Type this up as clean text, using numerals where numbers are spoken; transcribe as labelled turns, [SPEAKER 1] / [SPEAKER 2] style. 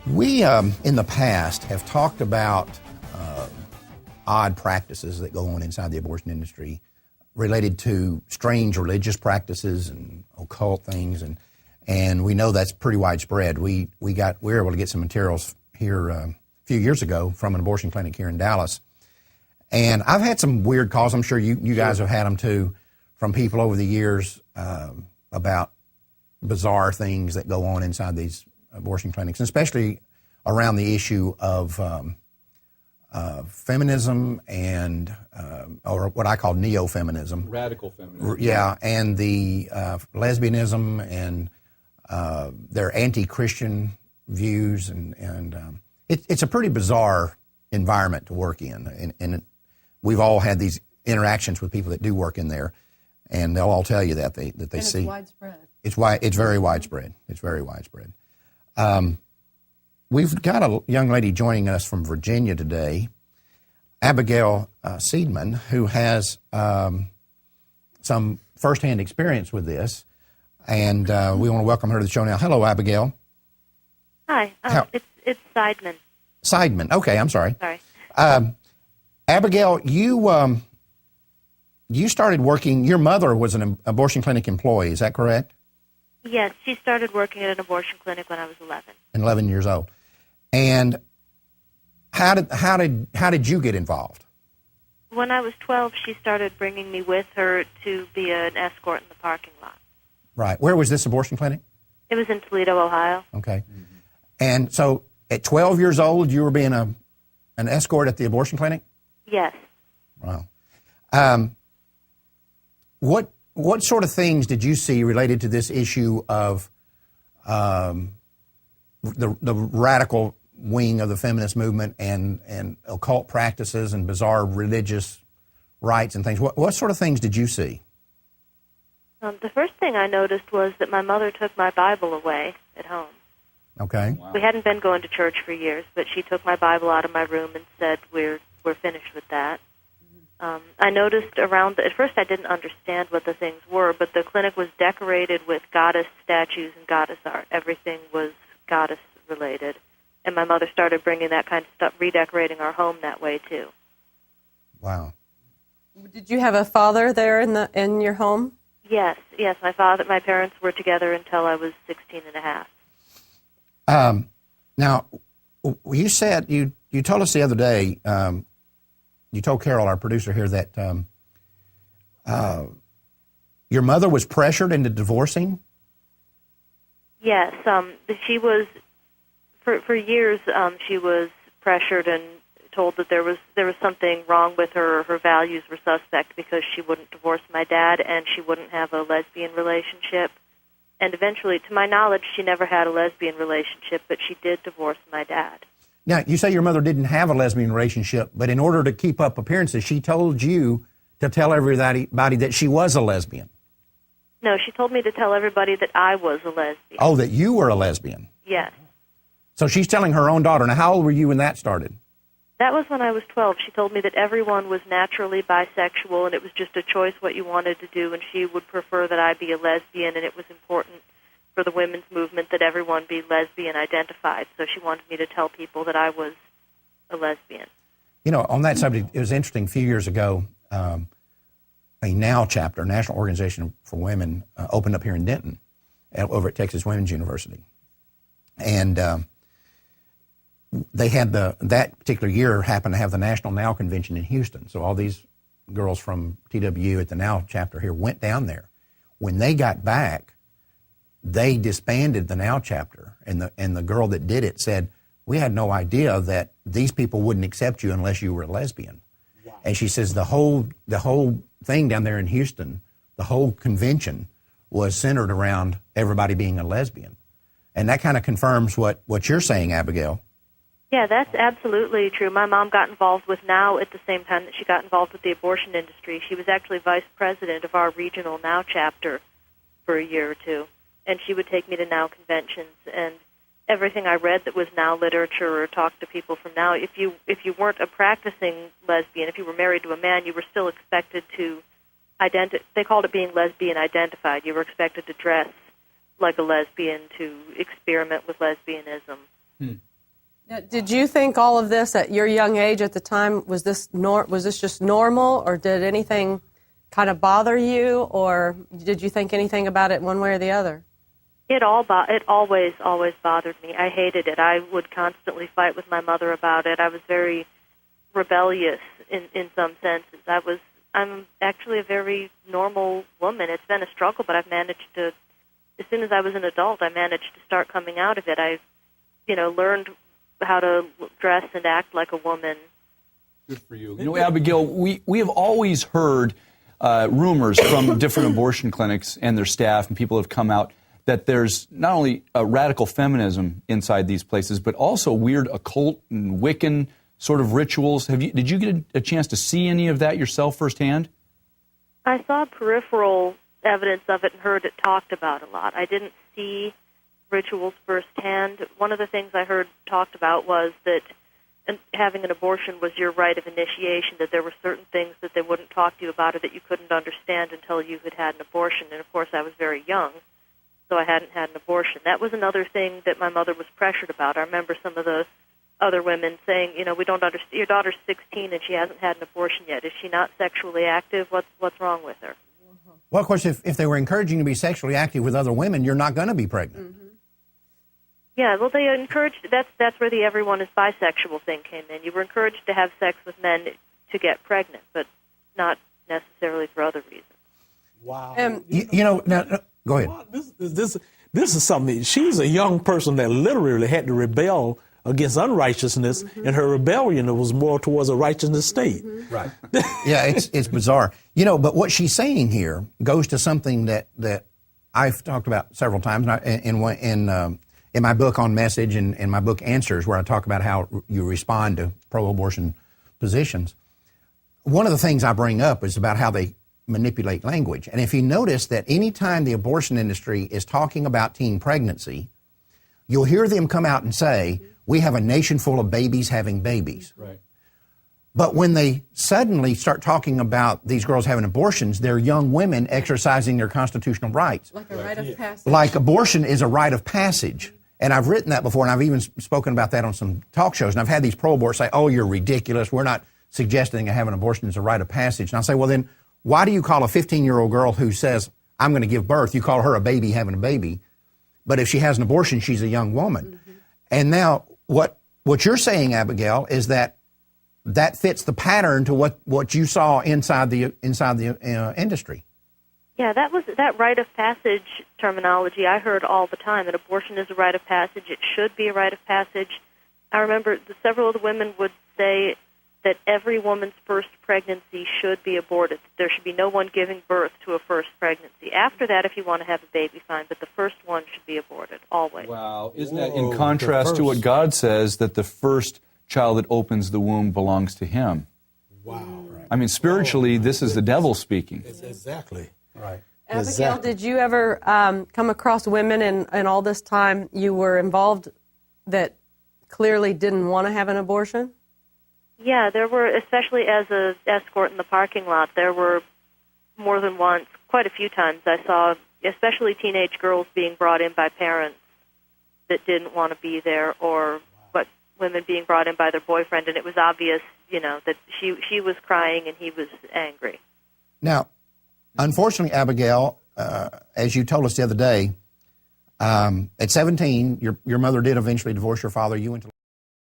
[SPEAKER 1] We, in the past, have talked about odd practices that go on inside the abortion industry related to strange religious practices and occult things, and we know that's pretty widespread. We were able to get some materials here a few years ago from an abortion clinic here in Dallas, and I've had some weird calls. I'm sure you guys have had them too, from people over the years about bizarre things that go on inside these abortion clinics, especially around the issue of feminism and or what I call neo-feminism.
[SPEAKER 2] Radical feminism.
[SPEAKER 1] Yeah, and the lesbianism and their anti-Christian views. And it's a pretty bizarre environment to work in. And we've all had these interactions with people that do work in there, and they'll all tell you that they see.
[SPEAKER 3] It's widespread.
[SPEAKER 1] It's very widespread. It's very widespread. We've got a young lady joining us from Virginia today, Abigail Seidman, who has some firsthand experience with this, and we want to welcome her to the show now. Hello, Abigail.
[SPEAKER 4] Hi, it's Seidman.
[SPEAKER 1] Seidman. Okay, I'm sorry.
[SPEAKER 4] Sorry.
[SPEAKER 1] Abigail, you started working. Your mother was an abortion clinic employee. Is that correct?
[SPEAKER 4] Yes, she started working at an abortion clinic when I was 11.
[SPEAKER 1] 11 years old. And how did you get involved?
[SPEAKER 4] When I was 12, she started bringing me with her to be an escort in the parking lot.
[SPEAKER 1] Right. Where was this abortion clinic?
[SPEAKER 4] It was in Toledo, Ohio.
[SPEAKER 1] Okay. Mm-hmm. And so at 12 years old, you were being an escort at the abortion clinic?
[SPEAKER 4] Yes.
[SPEAKER 1] Wow. What sort of things did you see related to this issue of the radical wing of the feminist movement and occult practices and bizarre religious rites and things? What sort of things did you see?
[SPEAKER 4] The first thing I noticed was that my mother took my Bible away at home.
[SPEAKER 1] Okay.
[SPEAKER 2] Wow.
[SPEAKER 4] We hadn't been going to church for years, but she took my Bible out of my room and said, "We're finished with that." I noticed at first I didn't understand what the things were, but the clinic was decorated with goddess statues and goddess art. Everything was goddess related. And my mother started bringing that kind of stuff, redecorating our home that way too.
[SPEAKER 1] Wow.
[SPEAKER 3] Did you have a father there in your home?
[SPEAKER 4] Yes. My parents were together until I was 16 and a half.
[SPEAKER 1] Now, you said, you told us the other day, you told Carol, our producer here, that your mother was pressured into divorcing?
[SPEAKER 4] Yes. She was, for years, she was pressured and told that there was something wrong with her, or her values were suspect because she wouldn't divorce my dad and she wouldn't have a lesbian relationship. And eventually, to my knowledge, she never had a lesbian relationship, but she did divorce my dad.
[SPEAKER 1] Now, you say your mother didn't have a lesbian relationship, but in order to keep up appearances, she told you to tell everybody that she was a lesbian.
[SPEAKER 4] No, she told me to tell everybody that I was a lesbian.
[SPEAKER 1] Oh, that you were a lesbian.
[SPEAKER 4] Yes.
[SPEAKER 1] So she's telling her own daughter. Now, how old were you when that started?
[SPEAKER 4] That was when I was 12. She told me that everyone was naturally bisexual, and it was just a choice what you wanted to do, and she would prefer that I be a lesbian, and it was important for the women's movement that everyone be lesbian identified. So she wanted me to tell people that I was a lesbian.
[SPEAKER 1] You know, on that subject, it was interesting. A few years ago, a NOW chapter, National Organization for Women, opened up here in Denton, over at Texas Women's University. And they had that particular year happened to have the National NOW Convention in Houston. So all these girls from TWU at the NOW chapter here went down there. When they got back, they disbanded the NOW chapter, and the girl that did it said, "We had no idea that these people wouldn't accept you unless you were a lesbian." Wow. And she says the whole thing down there in Houston, the whole convention was centered around everybody being a lesbian. And that kind of confirms what you're saying, Abigail.
[SPEAKER 4] Yeah, that's absolutely true. My mom got involved with NOW at the same time that she got involved with the abortion industry. She was actually vice president of our regional NOW chapter for a year or two. And she would take me to NOW conventions, and everything I read that was NOW literature or talked to people from NOW, if you weren't a practicing lesbian, if you were married to a man, you were still expected to they called it being lesbian identified. You were expected to dress like a lesbian, to experiment with lesbianism.
[SPEAKER 3] Now, did you think all of this at your young age at the time, was this just normal, or did anything kind of bother you, or did you think anything about it one way or the other?
[SPEAKER 4] It always bothered me. I hated it. I would constantly fight with my mother about it. I was very rebellious in some senses. I'm actually a very normal woman. It's been a struggle, but I've managed to, as soon as I was an adult, I managed to start coming out of it. I, learned how to dress and act like a woman.
[SPEAKER 2] Good for you. You know, Abigail, we have always heard rumors from different abortion clinics and their staff, and people have come out, that there's not only a radical feminism inside these places, but also weird occult and Wiccan sort of rituals. Did you get a chance to see any of that yourself firsthand?
[SPEAKER 4] I saw peripheral evidence of it and heard it talked about a lot. I didn't see rituals firsthand. One of the things I heard talked about was that having an abortion was your rite of initiation, that there were certain things that they wouldn't talk to you about or that you couldn't understand until you had had an abortion. And, of course, I was very young, so I hadn't had an abortion. That was another thing that my mother was pressured about. I remember some of the other women saying, we don't understand. Your daughter's 16 and she hasn't had an abortion yet. Is she not sexually active? What's wrong with her?
[SPEAKER 1] Well, of course, if they were encouraging you to be sexually active with other women, you're not going to be pregnant.
[SPEAKER 3] Mm-hmm.
[SPEAKER 4] Yeah, well, they encouraged. That's where the everyone is bisexual thing came in. You were encouraged to have sex with men to get pregnant, but not necessarily for other reasons.
[SPEAKER 5] Wow.
[SPEAKER 1] Now, go ahead.
[SPEAKER 5] This is something. She's a young person that literally had to rebel against unrighteousness, and her rebellion was more towards a righteousness state.
[SPEAKER 2] Right.
[SPEAKER 1] Yeah, it's bizarre. But what she's saying here goes to something that I've talked about several times in my book on message and in my book Answers, where I talk about how you respond to pro-abortion positions. One of the things I bring up is about how they manipulate language. And if you notice that any time the abortion industry is talking about teen pregnancy, you'll hear them come out and say, we have a nation full of babies having babies.
[SPEAKER 2] Right.
[SPEAKER 1] But when they suddenly start talking about these girls having abortions, they're young women exercising their constitutional rights.
[SPEAKER 3] Like a rite of passage.
[SPEAKER 1] Like abortion is a rite of passage. And I've written that before, and I've even spoken about that on some talk shows. And I've had these pro-aborts say, oh, you're ridiculous. We're not suggesting having an abortion is a rite of passage. And I'll say, well, then why do you call a 15-year-old girl who says, I'm going to give birth, you call her a baby having a baby? But if she has an abortion, she's a young woman. Mm-hmm. And now what you're saying, Abigail, is that fits the pattern to what you saw inside the industry.
[SPEAKER 4] Yeah, that rite of passage terminology I heard all the time. That abortion is a rite of passage. It should be a rite of passage. I remember several of the women would say that every woman's first pregnancy should be aborted. There should be no one giving birth to a first pregnancy. After that, if you want to have a baby, fine, but the first one should be aborted, always.
[SPEAKER 2] Wow. Isn't that in contrast to what God says, that the first child that opens the womb belongs to him?
[SPEAKER 5] Wow.
[SPEAKER 2] I mean, spiritually, this is the devil speaking.
[SPEAKER 5] Exactly.
[SPEAKER 1] Right.
[SPEAKER 3] Abigail,
[SPEAKER 5] Exactly.
[SPEAKER 3] did you ever come across women in all this time you were involved that clearly didn't want to have an abortion?
[SPEAKER 4] Yeah, there were, especially as an escort in the parking lot, there were more than once, quite a few times, I saw especially teenage girls being brought in by parents that didn't want to be there, or but women being brought in by their boyfriend, and it was obvious, that she was crying and he was angry.
[SPEAKER 1] Now, unfortunately, Abigail, as you told us the other day, at 17, your mother did eventually divorce your father. You went to